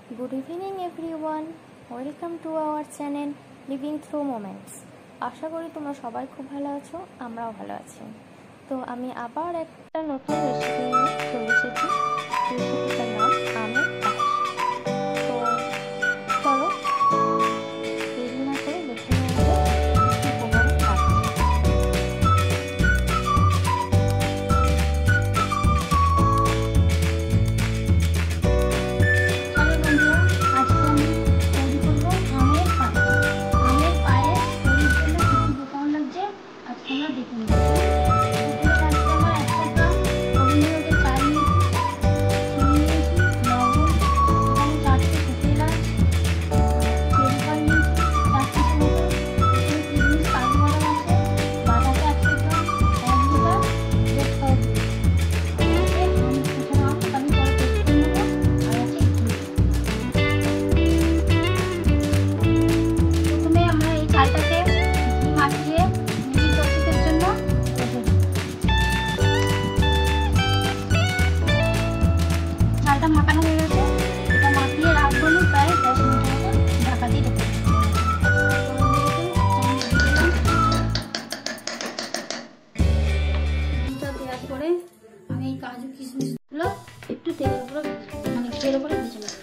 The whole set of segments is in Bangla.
Good evening everyone. Welcome to our channel Living Through Moments. আশা করি তোমরা সবাই খুব ভালো আছো, আমরাও ভালো আছি। তো আমি আবার একটা নতুন রেসিপি নিয়ে চলে এসেছি। রেসিপিটার নাম আমের পায়েস। তো চলো দেরি না করে দেখে নেওয়া যাক কী উপকরণ লাগছে। মাখানো হয়ে গেছে, এটা মাখিয়ে রাখবো প্রায় 10 মিনিটের মতো ঢাকা দিয়ে রেখে দেওয়ার পরে আমি এই কাজু কিশমিশগুলো একটু তেলের উপরে ভেজে নেব।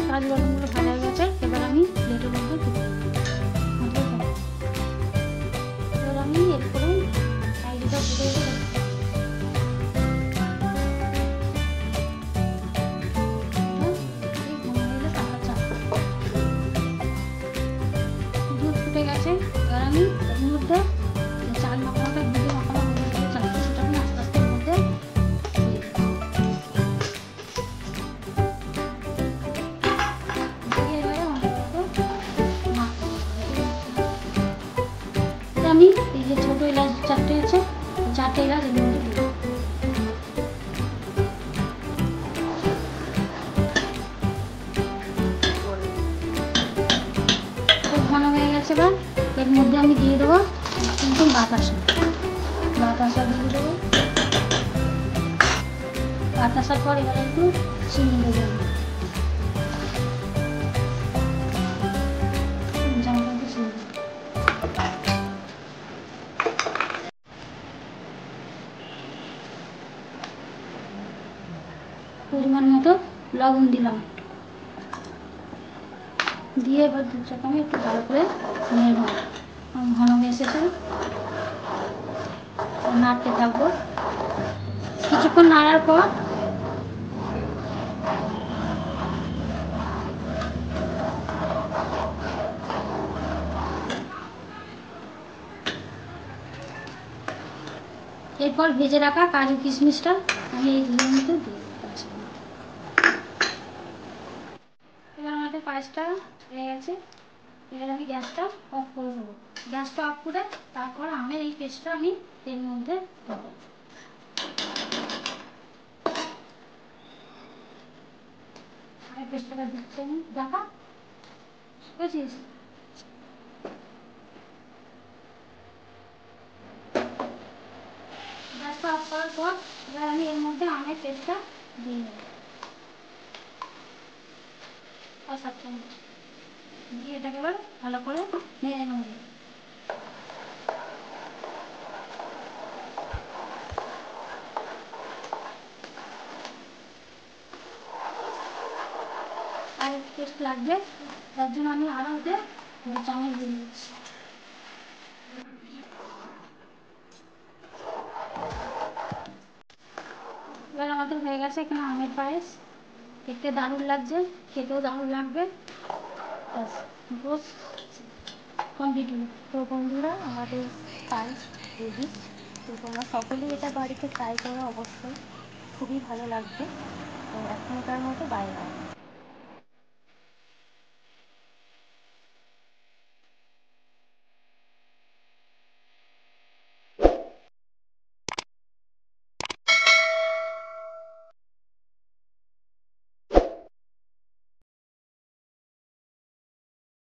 কাজু বাদামগুলো ভাজা হয়ে গেছে, এবার আমি প্লেটের মধ্যে তুলে এবার আমি এরপরে সাইডটা তুলে দুধ ফুটে গেছে। এবার আমি এর মধ্যে চাল মাখানোটা দুধে মাখানো চালটা সেটা আমি আস্তে আস্তে এর মধ্যে আমি এই যে ছোট এলাচ 4টে আছে, 4টে এলাচ এর মধ্যে দিই। খুব ঘন হয়ে গেছে। এবার এর মধ্যে আমি দিয়ে দেবো কিন্তু বাতাসা দিয়ে দেবো। বাতাসার পর এবার একটু চিনি দেবো। পরিমাণ মতো লবণ দিলাম, দিয়ে এবার দুধটাকে আমি একটু ভালো করে নেড়ে নেব। ঘন হয়ে এসেছে, নাড়তে থাকবো। কিছুক্ষণ নাড়ার পর এরপর ভেজে রাখা কাজু কিশমিশটা আমি এই দুধের মধ্যে দিয়ে দিচ্ছি। এবার আমাদের পায়েসটা হয়ে গেছে। এবার আমি গ্যাসটা অফ করে দেবো। গ্যাসটা অফ করে তারপর আমের এই পেস্টটা আমি এর মধ্যে দেবো। আমের পেস্টটা দিচ্ছি আমি, দেখা বুঝছিস? গ্যাসটা অফ করার পর এবার আমি এর মধ্যে আমের পেস্টটা দিয়ে দেবো। দিয়ে এটাকে এবার ভালো করে নেড়ে নেব। আর পেস্ট লাগবে, তার জন্য আমি আরও ওতে চামচ দিয়ে দিচ্ছি। এবার আমাদের হয়ে গেছে এখানে আমের পায়েস। দেখতে দারুণ লাগছে, খেতেও দারুণ লাগবে। তো বন্ধুরা, আমাদের পায়েস রেডি। তো তোমরা সকলেই এটা বাড়িতে ট্রাই করো অবশ্যই, খুবই ভালো লাগবে। তো এখনকার মতো বাই বাই।